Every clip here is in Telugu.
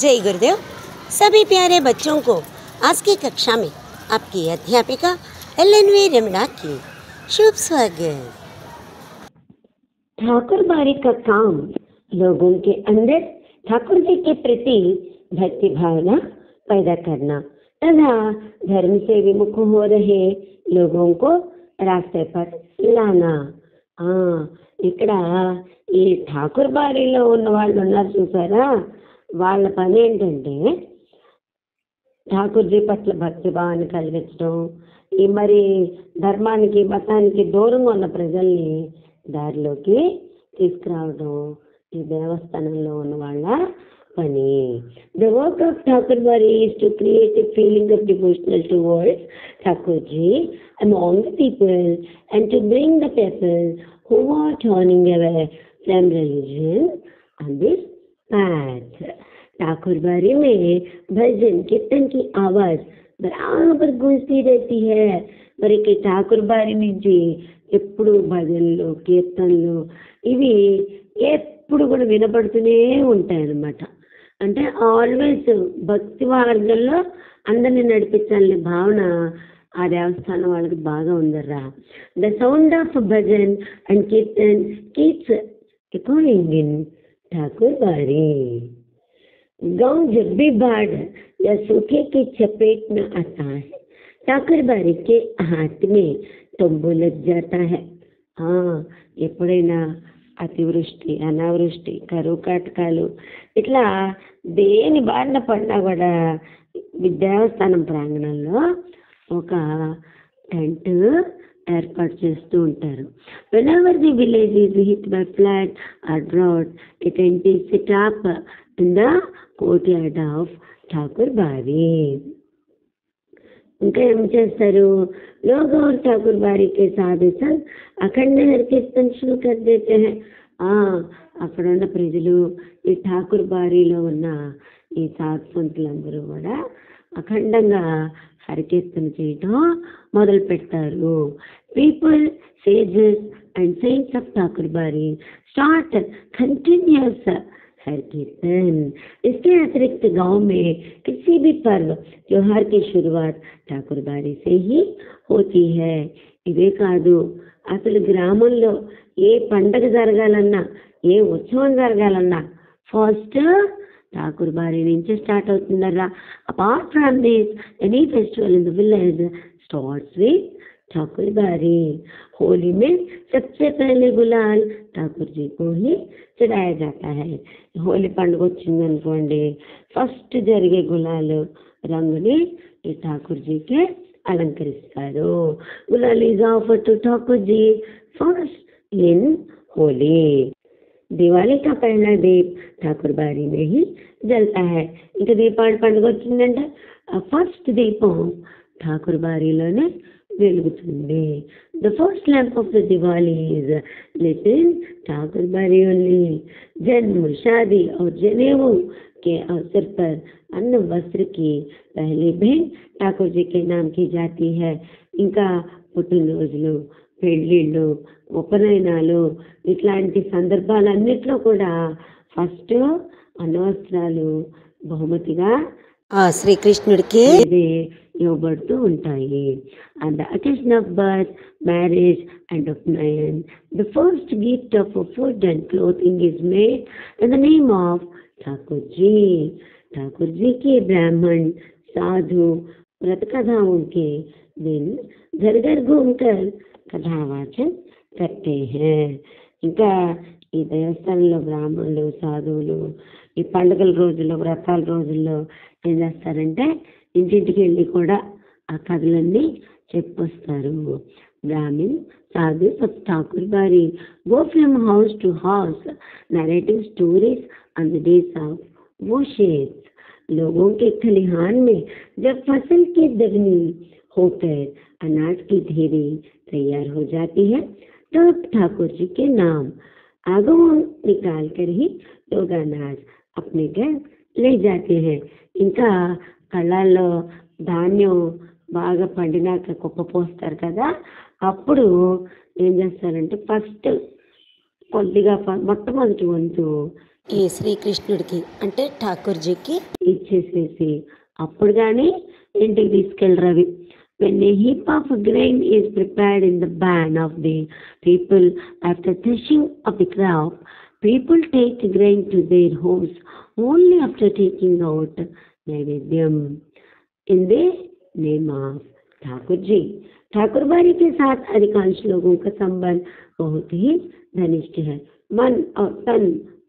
जय गुरुदेव। सभी प्यारे बच्चों को आज की कक्षा में आपकी अध्यापिका एलएनवी रमणा की शुभ स्वागत। ठाकुर बारी का काम लोगों के अंदर ठाकुर जी के प्रति भक्ति भावना पैदा करना तथा धर्म से विमुख हो रहे लोगों को रास्ते पर लाना। ఇక్కడ ఈ ఠాకూర్ బారీలో ఉన్న వాళ్ళు ఉన్నారు చూసారా, వాళ్ళ పని ఏంటంటే ఠాకూర్జీ పట్ల భక్తి భావాన్ని కలిగించడం, ఈ మరి ధర్మానికి మతానికి దూరంగా ఉన్న ప్రజల్ని దారిలోకి తీసుకురావడం ఈ దేవస్థానంలో ఉన్న వాళ్ళ పని. The work of Thakur Bari is to create a feeling of devotional towards Thakurji among the people and to bring the people who are turning away from religion on this path. Thakur Bari में भजन कीर्तन की आवाज बराबर गूंजती रहती है. మరి ఠాకూర్ బారి నుంచి ఎప్పుడు భజనలు కీర్తనలు ఇవి ఎప్పుడు కూడా వినపడుతూనే ఉంటాయి అన్నమాట. అంటే ఆల్వేస్ భక్తి మార్గంలో అందరినీ నడిపించాలనే భావన ఆ దేవస్థానం వాళ్ళకి బాగా ఉందర్రా. The sound of bhajan and kirtan keeps echoing in Thakur Bari. गांव जब भी बाढ़ या सूखे की चपेट में आता है, ठाकुर बारी के हाथ में तंबू लग जाता है. ఎప్పుడైనా అతివృష్టి అనావృష్టి కరువు కాటకాలు ఇట్లా దేని బారిన పడినా కూడా దేవస్థానం ప్రాంగణంలో ఒక టెంట్ ఏర్పాటు చేస్తూ ఉంటారు. whenever the village is hit by flood or drought, a tent is set up in the courtyard of Thakur बारी. ఇంకా ఏం చేస్తారు, लोग और ठाकुर बारी के साधु संग अखंड हर कीर्तन शुरू कर देते हैं. అక్కడ ఉన్న ప్రజలు ఈ ఠాకూర్ బారీలో ఉన్న ఈ సాధు సంతులందరూ కూడా అఖండంగా హరికీర్తన చేయటం మొదలు పెడతారు. People sages and saints of Thakur बारी स्टार्ट कंटिन्यूअस हर कीर्तन. इसके अतिरिक्त गांव में किसी भी पर्व त्योहार की शुरुआत ठाकुर बारी से ही होती है. ఇదే కాదు, అసలు గ్రామంలో ఏ పండగ జరగాలన్నా ఏ ఉత్సవం జరగాలన్నా ఫస్ట్ ठाकुर बारी నుంచి స్టార్ట్ అవుతుందరా. Apart from this any festival in the village starts with Thakur Bari. Holi में सबसे पहले गुलाल ठाकुर जी को ही चढ़ाया जाता है. హోలీ పండుగ వచ్చిందనుకోండి, ఫస్ట్ జరిగే గులాలు రంగుని ఈ ఠాకూర్ జీకి అలంకరిస్తారు. Gulal is offered to Thakur ji first in Holi. Diwali का पहला दीप ठाकुर बारी में ही जलता है. ఇంకా దీపావళి పండుగ వచ్చిందంటే ఫస్ట్ దీపం ఠాకూర్ బారీలోనే వెలుగుతుంది. The first lamp of the Diwali is lit in Thakur Bari only. जन्म शादी और जनेऊ के अवसर पर अन्न वस्त्र की पहली भेंट ठाकुर जी के नाम की जाती है. ఇంకా పుట్టినరోజులు, పెళ్ళిళ్ళు, ఉపనయనాలు ఇట్లాంటి సందర్భాలన్నిట్లో కూడా ఫస్ట్ అన్నవస్త్రాలు బహుమతిగా శ్రీకృష్ణుడికి ఇవ్వబడుతూ ఉంటాయి. And the occasion of birth, marriage and upanayan the first gift of food and clothing is made in the name of Thakur ji. Thakur ji के ब्राह्मण साधु व्रत कथाओं के दिन घर घर घूमकर కథావాచన करते हैं. ఇంకా ఈ దేవస్థానంలో బ్రాహ్మణులు సాధువులు ఈ పండుగల రోజుల్లో వ్రతాల రోజుల్లో ఏం చేస్తారంటే ఇంటింటికి వెళ్ళి కూడా ఆ కథలన్నీ చెప్పొస్తారు. బ్రాహ్మణ్ साधु of ठाकुर बारी go from house to house narrating stories on the days of worship. लोगों के खलिहान में जब फसल की दगनी होकर अनाज की ढेरी तैयार हो जाती है, तब ठाकुर जी के नाम आगमन निकाल कर ही लोग अनाज अपने घर ले जाते हैं. ఇంకా కళ్ళాల్లో ధాన్యం బాగా పండినాక కుప్ప పోస్తారు కదా, అప్పుడు ఏం చేస్తారంటే ఫస్ట్ కొద్దిగా మొట్టమొదటి వంతు ఈ శ్రీకృష్ణుడికి అంటే ఠాకూర్జీకి ఇచ్చేసేసి అప్పుడు కానీ ఇంటికి తీసుకెళ్ళరు అవి. When a heap of grain is prepared in the barn of the people after threshing of the crop, people take grain to their homes only after taking out naivedyam in the name of Thakur ji. ठाकुरबाड़ी के साथ अधिकांश लोगों का संबंध बहुत ही घनिष्ठ है. मन और तन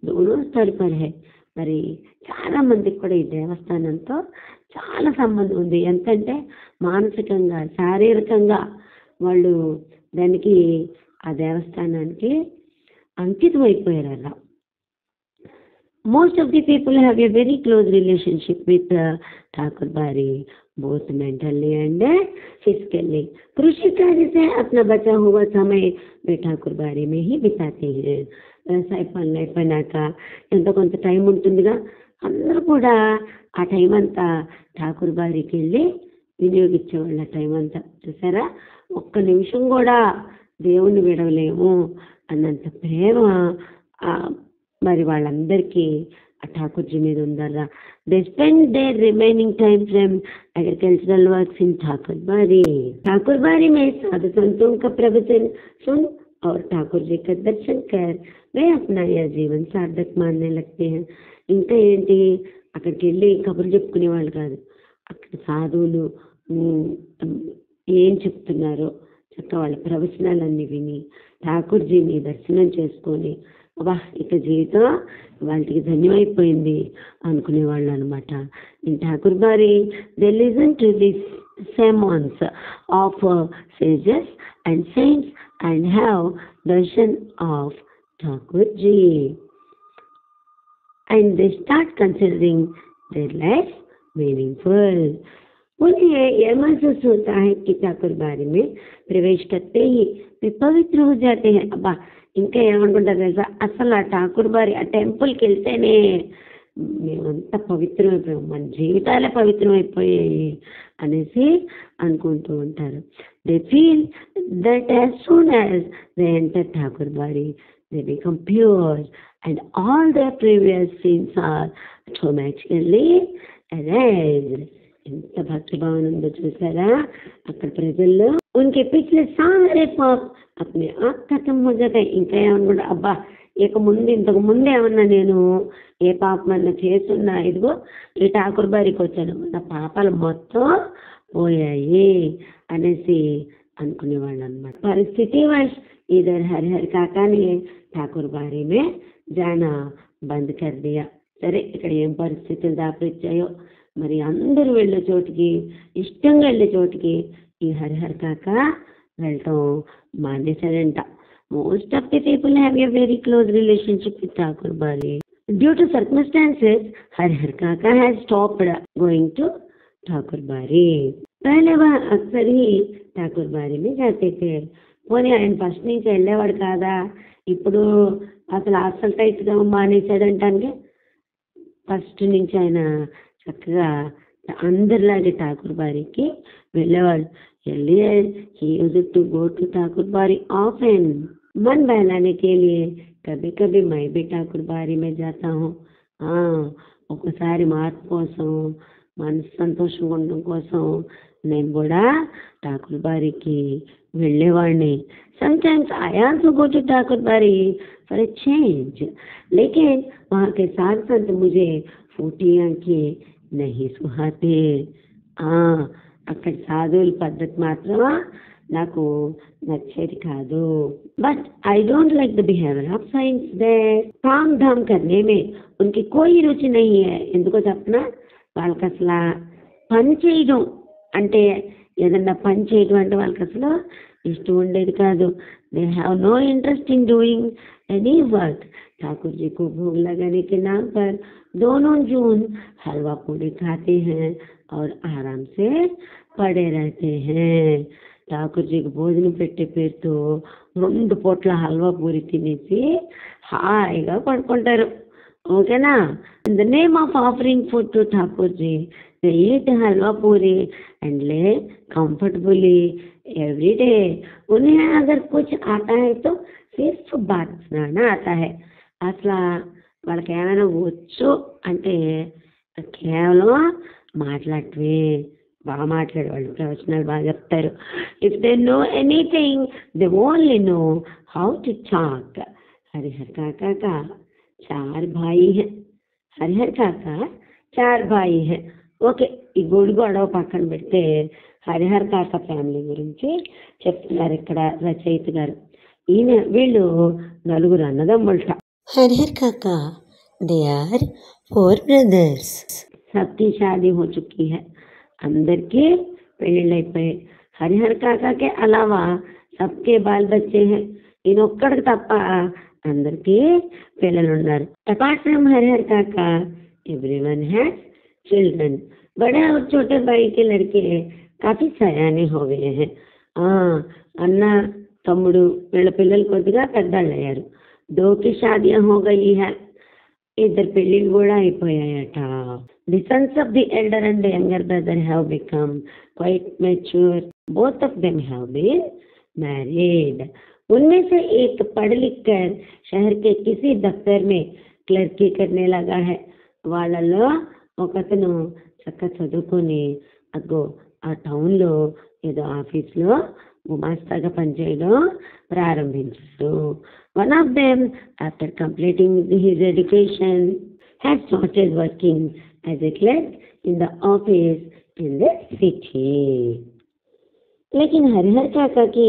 दोनों स्तर पर है. మరి చాలా మందికి కూడా ఈ దేవస్థానంతో చాలా సంబంధం ఉంది. ఎంతంటే మానసికంగా శారీరకంగా వాళ్ళు దానికి ఆ దేవస్థానానికి అంకితం అయిపోయారు అలా. Most of the people have a very close relationship with Thakur बारी, both mentally and physically. कृषि कार्य से अपना बचा हुआ समय वे ठाकुर बारी में ही बिताते हैं. వ్యవసాయ పనులు అయిపోయినాక ఎంతో కొంత టైం ఉంటుందిగా, అందరూ కూడా ఆ టైం అంతా ఠాకూర్ బారికి వెళ్ళి వినియోగించేవాళ్ళ టైం అంతా. చూసారా, ఒక్క నిమిషం కూడా దేవుణ్ణి విడవలేము అన్నంత ప్రేమ మరి వాళ్ళందరికీ ఆ ఠాకూర్జీ మీద ఉందరా. They spend their remaining time from agricultural works in Thakur Bari में साधु संतों का प्रवचन सुन और ठाकुर जी का दर्शन कर वे अपना यह जीवन सार्थक मानने लगते हैं. ఇంకా ఏంటి, అక్కడికి వెళ్ళి కబుర్లు చెప్పుకునే వాళ్ళు కాదు, అక్కడ సాధువులు ఏం చెప్తున్నారో చక్కగా వాళ్ళ ప్రవచనాలన్నీ విని ఠాకూర్జీని దర్శనం చేసుకొని అబ్బా ఇక జీవితం వాళ్ళకి ధన్యమైపోయింది అనుకునేవాళ్ళు అనమాట. In Thakur Bari they listen to the sermons of sages and saints and have darshan of Thakur ji, and they start considering their life meaningful. उन्हें यह महसूस होता है कि ठाकुर बारी में प्रवेश करते ही वे पवित्र हो जाते हैं. अब्बा ఇంకా ఏమనుకుంటారు తెలుసా, అసలు ఆ ఠాకూర్ బారి ఆ టెంపుల్కి వెళ్తేనే మేమంతా పవిత్రమైపోయాం, మన జీవితాలే పవిత్రమైపోయాయి అనేసి అనుకుంటూ ఉంటారు. They feel that as soon as they enter Thakur Bari they become pure and all the previous sins are automatically erased. ఎంత భక్తి భావన ఉందో చూసారా అక్కడ ప్రజల్లో. उनके पिछले सारे पाप अपने आप खत्म हो जाते. ఇంకా ఏమనుకుంటా, అబ్బా ఇక ముందు ఇంతకు ముందు ఏమన్నా నేను ఏ పాపం అన్నా చేస్తున్నా, ఇదిగో ఈ ఠాకూర్ బారికి వచ్చాను, నా పాపాలు మొత్తం పోయాయి అనేసి అనుకునేవాళ్ళు అనమాట. పరిస్థితి वश इधर हरिहर काका ने ठाकुर बारी में जाना बंद कर दिया. సరే ఇక్కడ ఏం పరిస్థితులు దాపరిచ్చాయో మరి అందరూ వెళ్ళే చోటికి, ఇష్టంగా వెళ్ళే చోటికి ఈ హరిహర్ కాక వెళ్ళటం మానేశాడంట. Most of the people have a very close relationship with Thakur Bari. Due to circumstances Harihar Kaka has stopped going to Thakur Bari. पहले वह अक्सर ही ठाकुर बारी में जाते थे. పోనీ ఆయన ఫస్ట్ నుంచి వెళ్ళేవాడు కాదా, ఇప్పుడు అసలు టైట్గా మానేశాడంటానికి. ఫస్ట్ నుంచి ఆయన చక్కగా అందరిలాగే ఠాకూర్ బారికి వెళ్ళేవాడు. వెళ్ళి he used to go to Thakur बारी often. मन बहलाने के लिए कभी कभी मैं भी ठाकुर बारी में जाता हूँ. ఒకసారి మార్పు కోసం, మనసు సంతోషంగా ఉండడం కోసం నేను కూడా ఠాకూర్ బారికి వెళ్ళేవాడిని. sometimes I also go to Thakur बारी for a change. लेकिन वहाँ के साथ साथ मुझे फूटी आंखें नहीं सुहाते. అక్కడ సాధువుల పద్ధతి మాత్రం నాకు నచ్చేది కాదు. But I don't like the behaviour of science there. काम धाम करने में उनकी कोई रुचि नहीं है. ఎందుకో చెప్పనా, వాళ్ళకి అసలు పని చేయడం అంటే, ఏదన్నా పని చేయడం అంటే వాళ్ళకి అసలు ఇష్టం ఉండేది కాదు. They have no interest in doing any work. Thakur ji को भोग लगाने के नाम पर दोनों जून हलवा पूरी खाते हैं और आराम से पड़े रहते हैं. ఠాకూర్ జీకి భోజనం పెట్టే పేరుతో 2 పూట్ల హల్వా పూరి తినేసి హాయిగా పడుకుంటారు. ఓకేనా. In the name of offering food to Thakur ji they eat halwa puri and lay comfortably every day. उन्हें अगर कुछ आता है तो सिर्फ बात सुनाना आता है. అసలు వాళ్ళకి ఏమైనా వచ్చు అంటే కేవలం మాట్లాడటమే. బాగా మాట్లాడేవాళ్ళు ప్రవచనాలు బాగా చెప్తారు. If they know anything they only know how to talk. Harihar काका का 4 भाई है. हरिहर काका 4 भाई है. ఓకే, ఈ గొడవ పక్కన పెడితే హరిహర్ కాక ఫ్యామిలీ గురించి చెప్తున్నారు ఇక్కడ రచయిత గారు. వీళ్ళు 4 అన్నదమ్ములట. హరిహర్ కాకా దే ఆర్ 4 brothers. सबकी शादी हो चुकी है. అందరికీ పెళ్ళిళ్ళైపోయాయి. హరిహర్ కాకాకే అలావా సబ్కే బాల్ బచ్చే హై. ఈయనొక్కడికి తప్ప అందరికీ పిల్లలు ఉన్నారు. అపార్ట్ फ्रॉम हरिहर काका एवरीवन हैज चिल्ड्रन. बड़े और छोटे भाई के लड़के काफी सयाने हो गए हैं. అన్న తమ్ముడు వీళ్ళ పిల్లలు కొద్దిగా పెద్దవాళ్ళు అయ్యారు. 2 షాదియా హో గయి హై. 2 పెళ్ళిళ్ళు కూడా అయిపోయాయట. The sons of the elder and younger brother have become quite mature. Both of them have been married. उनमें से एक पढ़ लिख कर शहर के किसी दफ्तर में क्लर्की करने लगा है. వాళ్ళలో ఒకతను చక్కగా చదువుకొని అగ్గో ఆ టౌన్లో ఏదో ఆఫీస్లో గుమాస్తాగా పనిచేయడం ప్రారంభించాడు. One of them after completing his education had started working as a clerk in the office in the city. लेकिन हरिहर काका की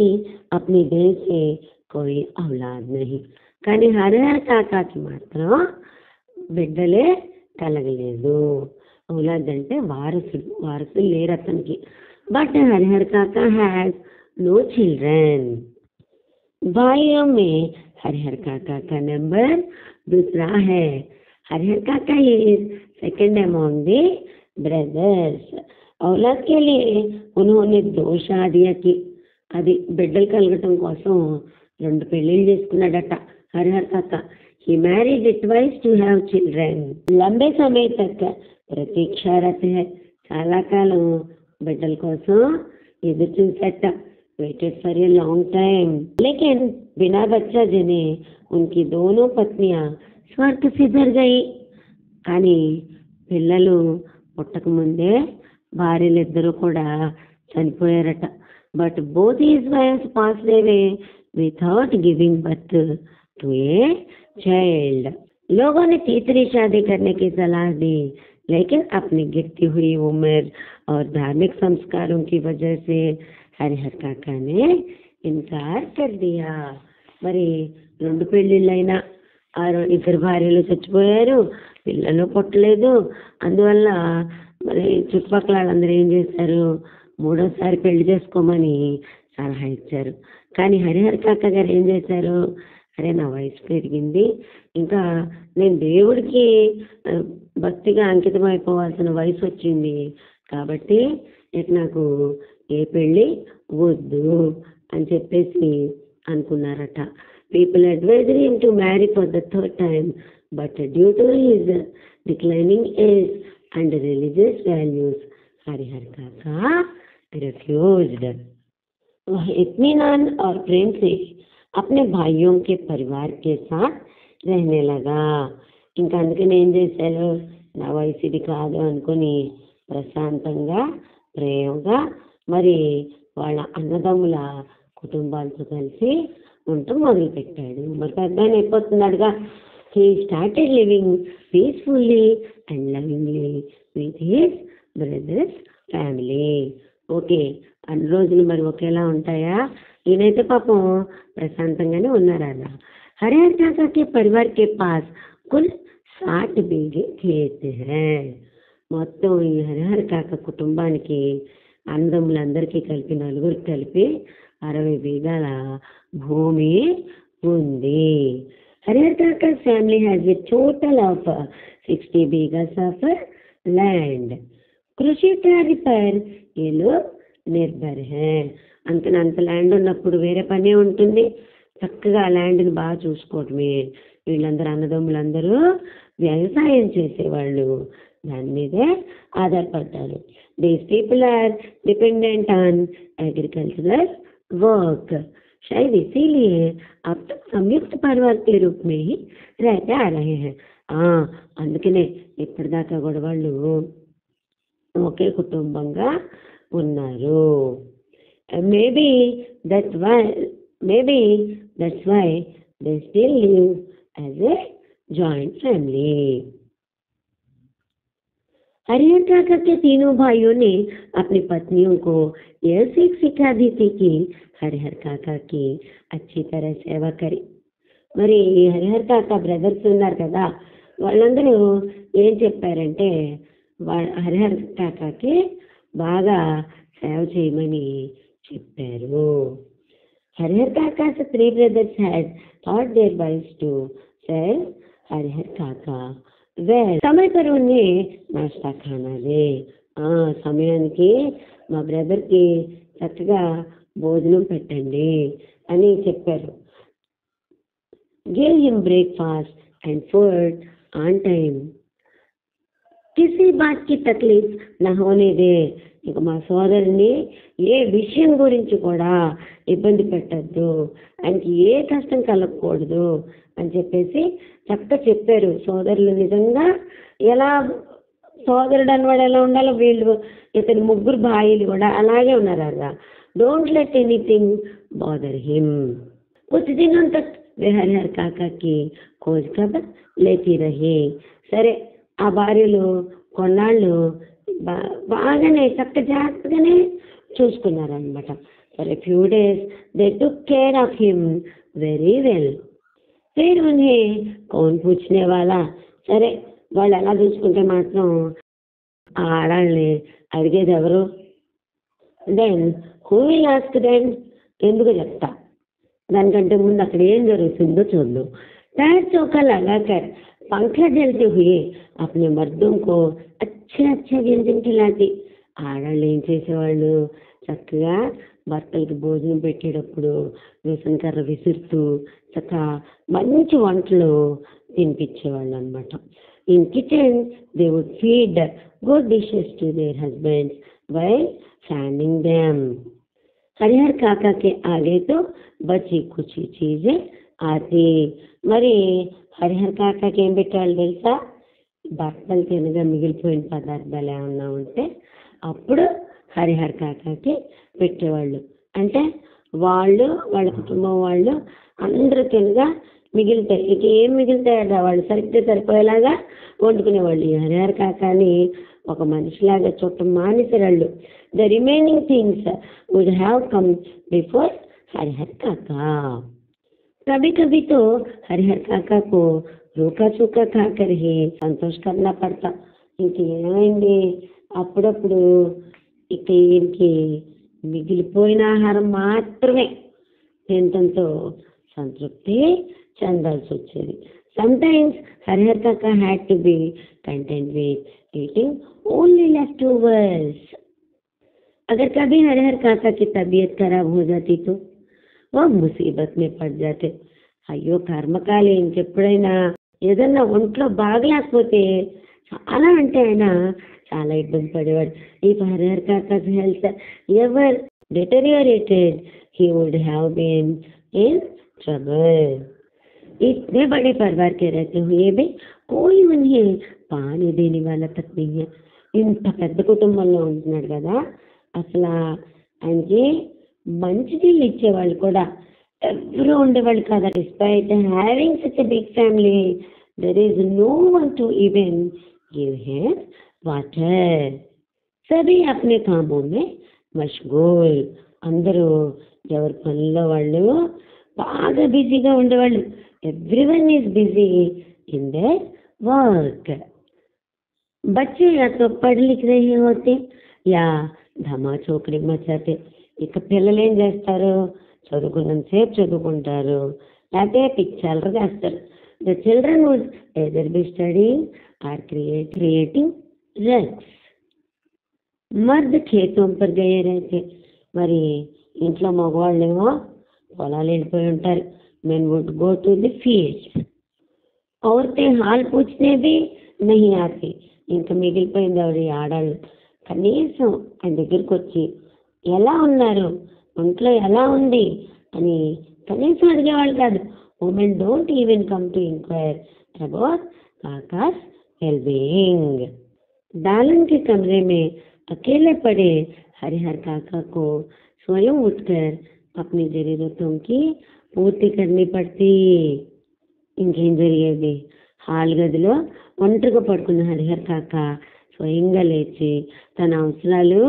अपनी देह से कोई औलाद नहीं. కానీ హరిహర్ కాకాకి మాత్రం బిడ్డలే కలగలేదు. औलाद అంటే వారసులు లేరు అతనికి. బట్ హరిహర్ కాకా హ్యాస్ नो चिल्ड्रन. भाइयों में हरिहर काका का नंबर दूसरा है. हरिहर काका is second among the brothers. औलाद के लिए उन्होंने 2 शादियां की. అది బిడ్డలు కలగటం కోసం 2 పెళ్ళిళ్ళు చేసుకున్నాడట Harihar Kaka. He married twice to have children. लंबे समय तक प्रतीक्षारत है. చాలా కాలం బిడ్డల కోసం ఎదురు చూసట. Waited for a long time. लेकिन बिना बच्चा जने उनकी दोनों पत्नियां स्वर्ग सिधर गई. కానీ పిల్లలు పుట్టక ముందే భార్యలిద్దరూ కూడా చనిపోయారట. But both his wives passed away without giving birth to a child. लोगों ने तीसरी शादी करने की सलाह दी, लेकिन अपनी गिरती हुई उम्र और धार्मिक संस्कारों की वजह से हरिहर काका ने इनकार कर दिया. మరి 2 పెళ్ళిళ్ళైనా 2 భార్యలు చచ్చిపోయారు, పిల్లలు పుట్టలేదు. అందువల్ల మరి చుట్టుపక్కల వాళ్ళందరూ ఏం చేశారు, 3వసారి పెళ్లి చేసుకోమని సలహా ఇచ్చారు. కానీ హరిహర్ కాకా గారు ఏం చేశారు, అరే నా వయసు పెరిగింది, ఇంకా నేను దేవుడికి భక్తిగా అంకితం అయిపోవాల్సిన వయసు వచ్చింది, కాబట్టి ఇక నాకు ఏ పెళ్ళి వద్దు అని చెప్పేసి అనుకున్నారట. People advised him to marry for the 3rd time, but due to his declining age and religious values Harihar Kaka refused. वह इत्मीनान और प्रेम से अपने भाइयों के परिवार के साथ रहने लगा. ఇంకా అందుకని ఏం చేశారు, నా వయసు ఇది కాదు అనుకుని ప్రశాంతంగా ప్రేమగా మరి వాళ్ళ అన్నదమ్ముల కుటుంబాలతో కలిసి ఉండటం మొదలుపెట్టాడు. మరి పెద్ద అయిపోతున్నాడుగా. he started living peacefully and lovingly with his brothers family. Okay, అన్ని రోజులు మరి ఒకేలా ఉంటాయా? ఈయనైతే పాపం ప్రశాంతంగానే ఉన్నారు అలా. హరిహర్ కాకా के परिवार के पास कुल 60 बीघे खेत है. మొత్తం ఈ హరిహర్ కాకా కుటుంబానికి అన్నదమ్ములందరికీ కలిపి 4గురికి కలిపి 60 బీఘాల భూమి ఉంది. Harihar Kaka family has a total of 60 bighas of land. కృషి కార్య పర్ ఏ లోగ్ నిర్భర్ హై. అంత ల్యాండ్ ఉన్నప్పుడు వేరే పనే ఉంటుంది, చక్కగా ఆ ల్యాండ్ని బాగా చూసుకోవటమే. వీళ్ళందరూ అన్నదమ్ములందరూ వ్యవసాయం చేసేవాళ్ళు, దాని మీదే ఆధారపడ్డారు. These people are dependent on agricultural work. शायद इसीलिए अब तक संयुक्त परिवार के रूप में ही रहते आ रहे हैं. అందుకనే ఇప్పటిదాకా కూడా వాళ్ళు ఒకే కుటుంబంగా ఉన్నారు. Maybe that's why they still live as a joint family. Harihar काका के तीनों भाइयों ने अपनी पत्नियों को यह सीख सिखा दी थी कि हरिहर काका की अच्छी तरह సేవ करी। మరి హరిహర్ కాకా బ్రదర్స్ ఉన్నారు కదా, వాళ్ళందరూ ఏం చెప్పారంటే హరిహర్ కాకాకి బాగా సేవ చేయమని చెప్పారు. Harihar కాకా's 3 brothers had taught their wives to serve Harihar काका वेल। समय पर उन्हें नाश्ता खाना दे। సమయానికి మా బ్రదర్కి చక్కగా భోజనం పెట్టండి అని చెప్పారు. Give him breakfast and food on time, కిसी बात की तकलीफ न होने दे। ఇక మా సోదరుని ఏ విషయం గురించి కూడా ఇబ్బంది పెట్టద్దు, ఆయనకి ఏ కష్టం కలగకూడదు అని చెప్పేసి చక్కగా చెప్పారు. సోదరులు నిజంగా ఎలా సోదరుడు అన్నవాడు ఎలా ఉండాలో వీళ్ళు ఇతని ముగ్గురు భార్యలు కూడా అలాగే ఉన్నారు కదా. Don't let anything bother him. कुछ दिनों तक वे हरिहर काका की खोज खबर लेती रही। సరే ఆ భార్యలు కొన్నాళ్ళు బాగానే చక్క జాగ్రత్తగానే చూసుకున్నారనమాట. For a few days they took care of him very well. फिर उन्हें कौन पूछने वाला। సరే వాళ్ళు ఎలా చూసుకుంటే మాత్రం ఆ ఆడాళ్ళని అడిగేది ఎవరు? Then who will ask then, ఎందుకు చెప్తా, దానికంటే ముందు అక్కడ ఏం జరుగుతుందో చూద్దాం. पैर चौका लगाकर पंखा झलते हुए अपने मर्दों को अच्छे व्यंजन खिलाती। ఆడవాళ్ళు ఏం చేసేవాళ్ళు, చక్కగా భర్తలకి భోజనం పెట్టేటప్పుడు విసనకర్ర విసురుతూ చక్కగా మంచి వంటలు తినిపించేవాళ్ళు అనమాట. In kitchen they would feed good dishes to their husbands while fanning them. Harihar काका के आगे तो बची कुछ चीजें आती। మరి హరిహర్ కాకాకి ఏం పెట్టేవాళ్ళు తెలుసా? భర్తలు తినగా మిగిలిపోయిన పదార్థాలు ఏమన్నా ఉంటే అప్పుడు హరిహర్ కాకాకి పెట్టేవాళ్ళు. అంటే వాళ్ళు వాళ్ళ కుటుంబం వాళ్ళు అందరూ తినగా మిగిలితాయి, ఇక ఏం మిగిలితాయట వాళ్ళు సరిగ్గా సరిపోయేలాగా వండుకునేవాళ్ళు. ఈ హరిహర్ కాకాని ఒక మనిషిలాగా చుట్టం మానేసేవాళ్ళు. The remaining things would have come before Harihar Kaka. कभी कभी तो हरिहर काका को रूखा सूखा खाकर ही संतोष करना पड़ता। ఇంకేమైంది, అప్పుడప్పుడు ఇక ఈయనకి మిగిలిపోయిన ఆహారం మాత్రమే తినడంతో సంతృప్తి చెందాల్సి వచ్చేది. సమ్టైమ్స్ హరిహర్ కాకా had to be content with eating only leftovers। अगर कभी हरिहर काका की तबीयत खराब हो जाती तो वो मुसीबत में पड़ जाते। అయ్యో కర్మకాలి, ఇంకెప్పుడైనా ఏదన్నా ఒంట్లో బాగలేకపోతే చాలా అంటే ఆయన చాలా ఇబ్బంది పడేవాడు. If Harihar Kaka's health ever deteriorated he would have been in trouble। इतने बड़े परिवार के रहते हुए भी कोई उन्हें पानी देने वाला तक नहीं है। ఇంత పెద్ద కుటుంబంలో ఉంటున్నాడు కదా, అసలు ఆయనకి మంచి నీళ్ళు ఇచ్చేవాళ్ళు కూడా ఎవరు ఉండేవాళ్ళు కాదు. Despite having such a big family there is no one to even give him water. సభీ అప్నే కామో మే మష్గూల్। అందరూ ఎవరి పనుల్లో వాళ్ళు బాగా బిజీగా ఉండేవాళ్ళు. Everyone is busy in their work. बच्चे या तो पढ़ लिख रहे होते या ధమా చోకడి మచాతే। ఇక పిల్లలు ఏం చేస్తారు, చదువుకున్నంతసేపు చదువుకుంటారు, లేకపోతే పిచ్చలరు చేస్తారు. The children would either be studying or creating rugs. మర్ద్ ఖేతం పర్ గయే రహతే। మరి ఇంట్లో మగవాళ్ళేమో పొలాలు వెళ్ళిపోయి ఉంటారు. Men would go to the fields. औरतें हाल पूछने भी नहीं आती। ఇంకా మిగిలిపోయింది ఆవిడ ఆడాళ్ళు కనీసం ఆయన దగ్గరికి వచ్చి ఎలా ఉన్నారు, ఒంట్లో ఎలా ఉంది అని కనీసం అడిగేవాళ్ళు కాదు. Women don't even come to inquire about Kaka's well-being. दालन के कमरे में अकेले पड़े हरिहर काका को स्वयं उठकर अपनी जरूरतों की పూర్తి करनी पड़ती. ఇంకేం జరిగేది? హాల్ గదిలో ఒంటరిగా పడుకున్న హరిహర్ కాక స్వయంగా లేచి తన అవసరాలు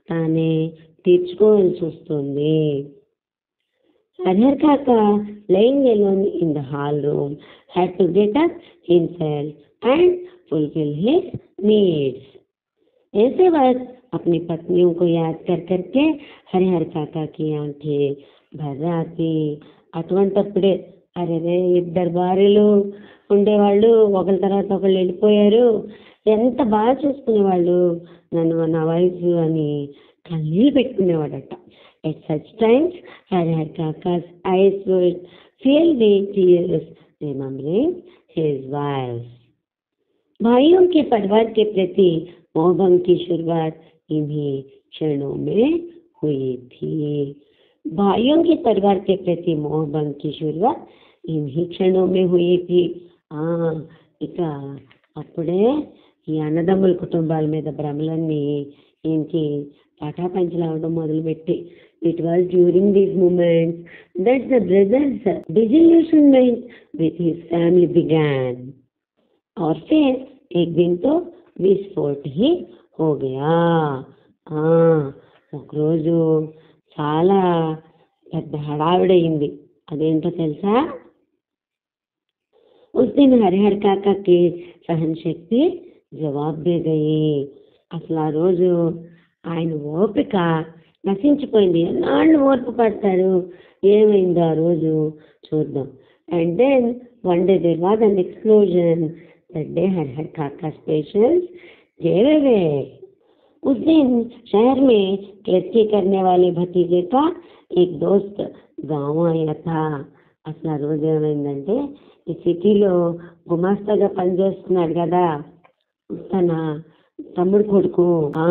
తానే తీర్చుకోవాల్సి వస్తుంది. హరిహర్ కాక lying alone in the hall room had to get up himself and fulfill his needs. ऐसे वक्त अपनी पत्नियों को याद कर करके हरिहर काका की आंखें भर आती. అటువంటప్పుడే అరే ఇద్దరు భార్యలు ఉండేవాళ్ళు, ఒకరి తర్వాత ఒకళ్ళు వెళ్ళిపోయారు, ఎంత బాగా చూసుకునేవాళ్ళు నన్ను నా వయసు అని కన్నీళ్ళు పెట్టుకునేవాడట. At such times, Harihar Kaka's eyes would fill with tears, remembering his wives. भाइयों के परिवार के प्रति मोहभंग की शुरुआत इन्हीं क्षणों में हुई थी. भाइयों के परिवार के प्रति मोहभंग की शुरुआत इन्हीं क्षणों में हुई थी. ఇక అప్పుడే ఈ అన్నదమ్ముల కుటుంబాల మీద భ్రమలన్నీ ఈయనకి పటాపంచలవడం మొదలుపెట్టి it was during these moments that the brothers disillusionment with his family began. और फिर एक दिन तो विस्फोट ही हो गया. ఒకరోజు చాలా పెద్ద హడావిడయింది. అదేంటో తెలుసా? उस दिन हरिहर काका की सहन शक्ति జవాబ్ దే గయి. అసలు ఆ రోజు ఆయన ఓపిక నశించిపోయింది. ఎన్నాళ్ళు ఓర్పు పడతారు? ఏమైందో ఆ రోజు చూద్దాం. And then one day there was an explosion. That day Harihar Kaka's patience gave away. उस दिन शहर में क्लर्की करने वाले भतीजे का एक दोस्त गाँव आया था. అసలు ఆ రోజు ఏమైందంటే, ఈ సిటీలో గుమాస్తాగా పనిచేస్తున్నాడు కదా తన తమ్ముడు కొడుకు, ఆ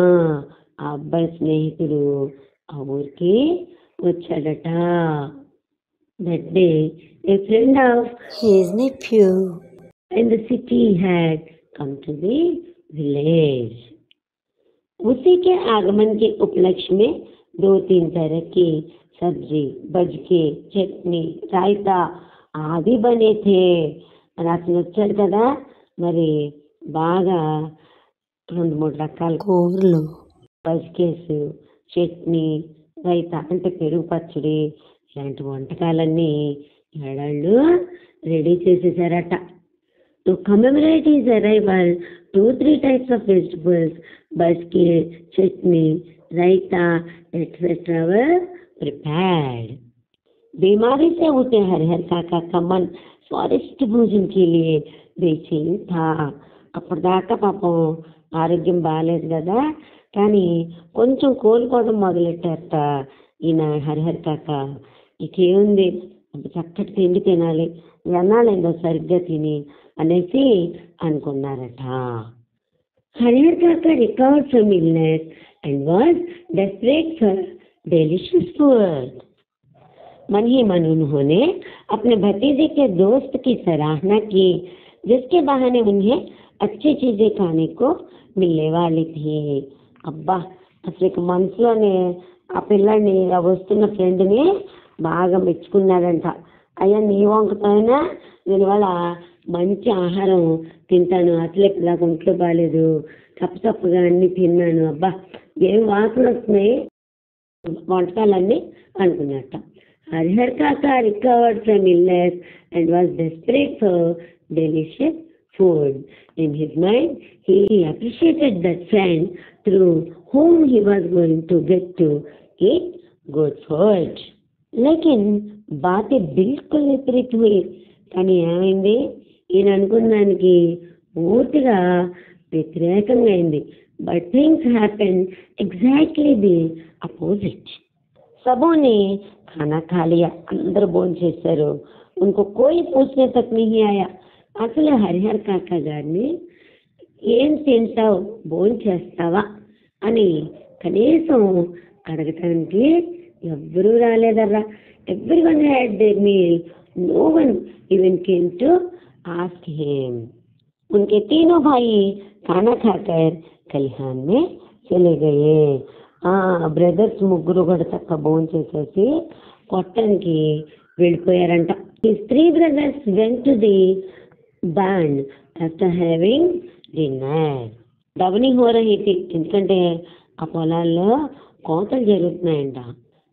అబ్బాయి స్నేహితుడు ఆ ఊరికి వచ్చాడట. That day a friend of his nephew. in the city had come to the village. उसी के आगमन के उपलक्ष्य में 2-3 तरह की सब्जी, बजके, चटनी, रायता आदि बने थे. మరి అతను వచ్చాడు కదా, మరి బాగా 2-3 రకాల కూరలు, బజ్కేసు, చట్నీ, రైతా అంటే పెరుగు పచ్చడి, ఇలాంటి వంటకాలన్నీ ఏడాళ్ళు ready చేసేసారట. To commemorate his arrival, 2-3 types of vegetables, basket, chutney, raita, etc. were prepared. बीमारी से उठे हरिहर काका का मन स्वादिष्ट भोजन के लिए बेचैन था. అప్పటిదాకా పాపం ఆరోగ్యం బాగాలేదు కదా, కానీ కొంచెం కోలుకోవడం మొదలెట్టారట ఈయన హరిహర్ కాక. ఇకేముంది, చక్కటి తిండి తినాలి, ఎన్నాళ్ళైందో సరిగ్గా తిని అనేసి అనుకున్నారట. హరిహర్ కాక recovered from illness and was desperate for delicious food. मन ही मन उन्होंने अपने भतीजे के दोस्त की सराहना की, जिसके बहाने उन्हें अच्छी चीजें खाने को मिलने वाली थी. అబ్బా, అసలు మనసులోనే ఆ పిల్లని, ఆ వస్తున్న ఫ్రెండ్ని బాగా మెచ్చుకున్నాడంట. అయ్యా నీ వంకతోనే దీనివల్ల మంచి ఆహారం తింటాను, అసలే నాకు ఒంట్లో బాగాలేదు, తప్పుగా అన్ని తిన్నాను, అబ్బా ఏం వాసన వస్తున్నాయి వంటకాలన్నీ అనుకున్నట్ట. హరిహర్ కాక recovered from illness and was desperate for delicious food. In his mind he appreciated that friend through whom he was going to get to eat good food. लेकिन बातें बिल्कुल विपरीत हुई. కానీ ఏమైంది, ఈయన అనుకున్న దానికి పూర్తిగా వ్యతిరేకంగా అయింది. But things happened exactly the opposite. सबों ने खाना खा लिया, అందరూ భోజనం చేశారు. उनको कोई पूछने तक नहीं आया. అసలు హరిహర్ కాక గారిని ఏం తింటావు, భోజనం చేస్తావా అని కనీసం అడగటానికి ఎవ్వరూ రాలేదర్రా. Everyone had their meal. No one even came to ask him. उनके तीनों भाई खाना खाकर खलिहान में चले गए. బ్రదర్స్ ముగ్గురు కూడా చక్క భోజనం చేసేసి కొట్టడానికి వెళ్ళిపోయారంట. His 3 brothers went to the barn after having dinner. డబని हो रही थी, ఎందుకంటే ఆ పొలాల్లో కోతలు జరుగుతున్నాయంట.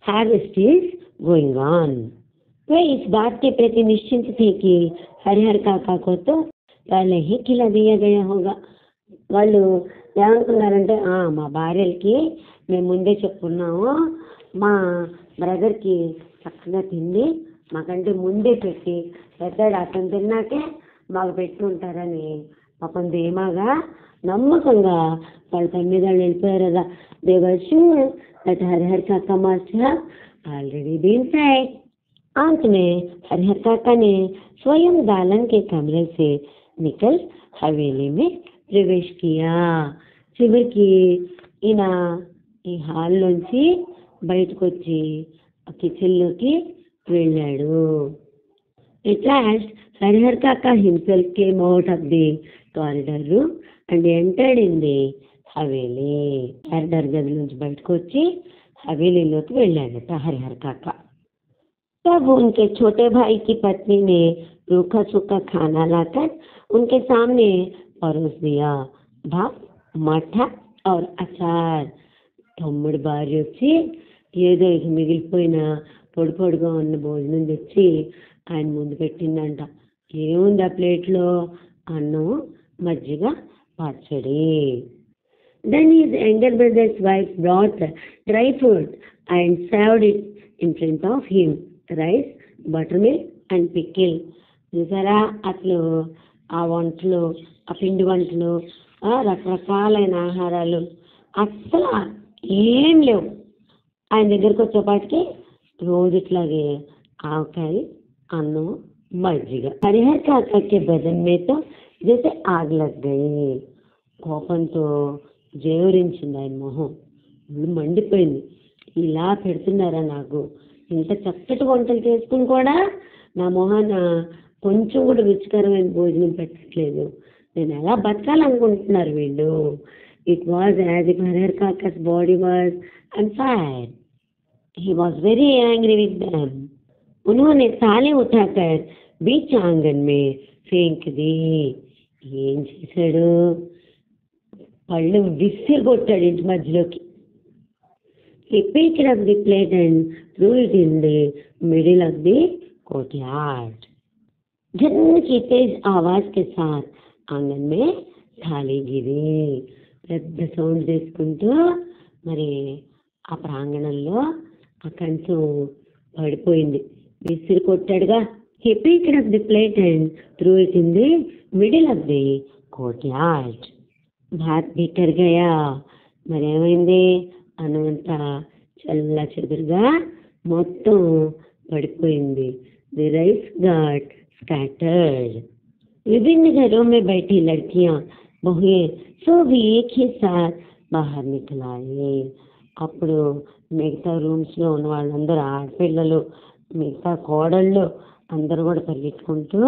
Harvest is going on. वे इस बात के प्रति निश्चिंत थे कि हरिहर काका को तो पहले ही खिला दिया गया होगा. వాళ్ళు ఏమనుకున్నారంటే మా భార్యలకి మేము ముందే చెప్పుకున్నాము, మా బ్రదర్కి చక్కగా తిండి మాకంటే ముందే పెట్టి పెద్దాడు అతను తిన్నాకే మాకు పెట్టి ఉంటారని పాపం ధీమాగా నమ్మకంగా వాళ్ళ పని మీద వెళ్ళిపోయారు కదా. They were sure that Harihar काका must have already been fed. अंत में हरिहर काका ने स्वयं दालन के कमरे से निकल हवेली में प्रवेश किया. చివరికి ఈయన ఈ హాల్లోంచి బయటకు వచ్చి కిచెన్లోకి వెళ్ళాడు. At last, Harihar Kaka himself came out of the corridor room and entered in the haveli. Corridor గది నుంచి బయటకు వచ్చి हवेलीలోకి వెళ్ళాడట हरिहर काका. तब उनके छोटे भाई की पत्नी ने रूखा सूखा खाना लाकर उनके सामने परोस दिया. भात, मठा और अचार. తమ్ముడు భార్య వచ్చి ఏదో ఇక మిగిలిపోయిన పొడి పొడిగా ఉన్న భోజనం తెచ్చి ఆయన ముందు పెట్టిందంట. ఏముంది ఆ ప్లేట్లో? అన్నం, మజ్జిగ, పచ్చడి. Then his younger brother's wife brought dry food and served it in front of him. Rice, buttermilk and pickle. చూసారా అసలు ఆ వంటలు, ఆ పిండి వంటలు, రకరకాలైన ఆహారాలు అస్సలు ఏం లేవు. ఆయన దగ్గరకు వచ్చేపాటికి రోజు ఇట్లాగే ఆవకాయ, అన్నం, మజ్జిగ. हरिहर काका के बदन में तो जैसे आग लग गई. కోపంతో జేవరించింది ఆయన మొహం. మండిపోయింది. ఇలా పెడుతున్నారా నాకు? ఇంత చక్కటి వంటలు చేసుకుని కూడా నా మొహాన కొంచెం కూడా రుచికరమైన భోజనం పెట్టట్లేదు. నేను ఎలా బతకాలనుకుంటున్నారు వీళ్ళు? It was as if Harihar Kaka's body was on fire. He was very angry with them. उन्होंने ताले उठाकर बीच आंगन में फेंक दी. ఏం చేశాడు? పళ్ళు విసిరి కొట్టాడు ఇంటి మధ్యలోకి. He picked up the plate and threw it in the middle of the courtyard. झन की तेज आवाज के साथ आंगन में थाली गिरी. పెద్ద సౌండ్ చేసుకుంటూ మరి ఆ ప్రాంగణంలో ఆ కంచం పడిపోయింది. విసిరి కొట్టాడుగా. He picked up the plate and threw it in the middle of the courtyard. భాత్ బిక్కర్ గయా. మరేమైంది? అన్నంతా చల్ల చెదురుగా మొత్తం పడిపోయింది. The rice got scattered. विभिन्न घरों में बैठी लड़कियां बहुएं सो भी एक ही साथ बाहर निकल आए. అప్పుడు మిగతా రూమ్స్లో ఉన్న వాళ్ళందరూ ఆడపిల్లలు, మిగతా కోడళ్ళు అందరూ కూడా పరిగెత్తుకుంటూ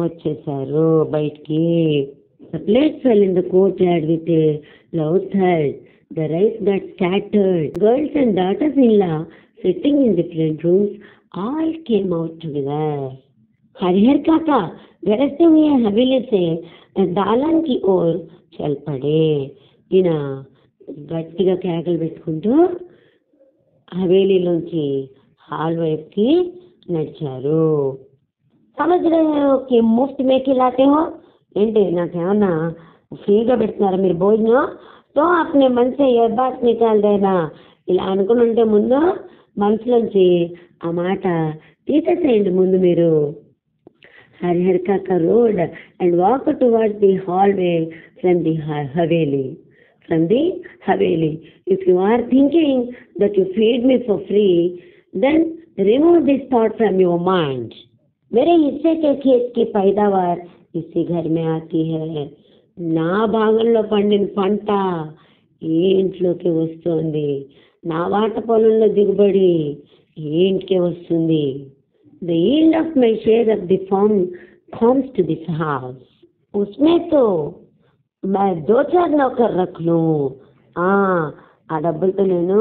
వచ్చేసారు బయటికి. The plate fell in the courtyard with a loud thud. The rice got scattered. Girls and daughters-in-law sitting in different rooms all came out together. Harihar काका गरजते हुए हवेली से दालान की ओर चल पड़े. ఈయన గట్టిగా కేకలు పెట్టుకుంటూ హవేలీలోంచి హాల్ వైపుకి నడిచారు. समझ रहे हो कि मुफ्त में खिलाते हो? ఏంటి నాకేమన్నా ఫ్రీగా పెడుతున్నారా మీరు భోజనం? తో అప్నే మనసే ఏ బాత్ నికాల్ దేనా. ఇలా అనుకుని ఉంటే ముందు మనసులోంచి ఆ మాట తీసేసేయండి ముందు మీరు. हरिहर काका rode and walked towards the hallway from the haveli. If you are thinking that you feed me for free, then remove this thought from your mind. मेरे हिस्से के खेत की पैदावार इसी घर में आती है. నా భాగంలో పండిన పంట ఈ ఇంట్లోకి వస్తుంది. నా వాట పొలంలో దిగుబడి ఈ ఇంటికే వస్తుంది. The yield of my share of the farm comes to this house. उसमें तो मैं 2-4 नौकर रख लूं। ఆ డబ్బులతో నేను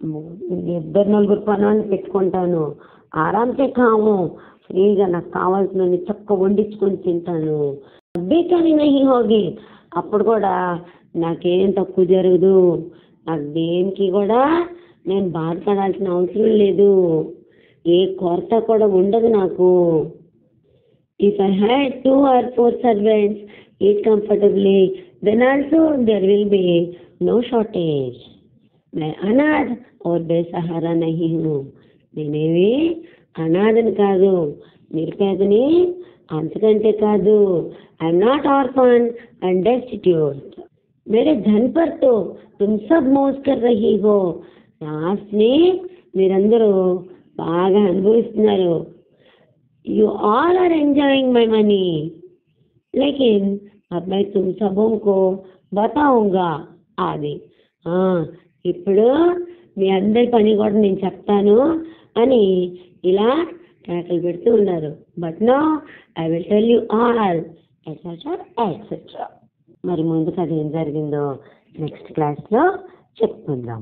2-4 పనులను పెట్టుకుంటాను, ఆరాంసే కాము, ఫ్రీగా నాకు కావాల్సిన చక్క వండించుకొని తింటాను. అబ్బే కానీ నహీ హోగి, అప్పుడు కూడా నాకేం తక్కువ జరగదు, నాకు దేనికి కూడా నేను బాధపడాల్సిన అవసరం లేదు, ఏ కొరత కూడా ఉండదు నాకు. If I had 2 or 4 servants, eat comfortably, then also there will be no shortage. मैं अनाथ और बेसहारा नहीं हूँ. నేనేవి అనాథని కాదు, నిరుపేదని అంతకంటే కాదు. I'm not orphan and destitute. मेरे धन पर तो तुम सब मौज कर रही हो. నా ఆస్తిని మీరందరూ బాగా అనుభవిస్తున్నారు. You all are enjoying my money. लेकिन अब मैं तुम सबों को बताऊंगा आदि. ఇప్పుడు మీ అందరి పని కూడా నేను చెప్తాను అని ఇలా కేకలు పెడుతూ ఉన్నారు. But no I will tell you all etcetera etcetera. మరి ముందుకు అది ఏం జరిగిందో నెక్స్ట్ క్లాస్లో చెప్పుకుందాం.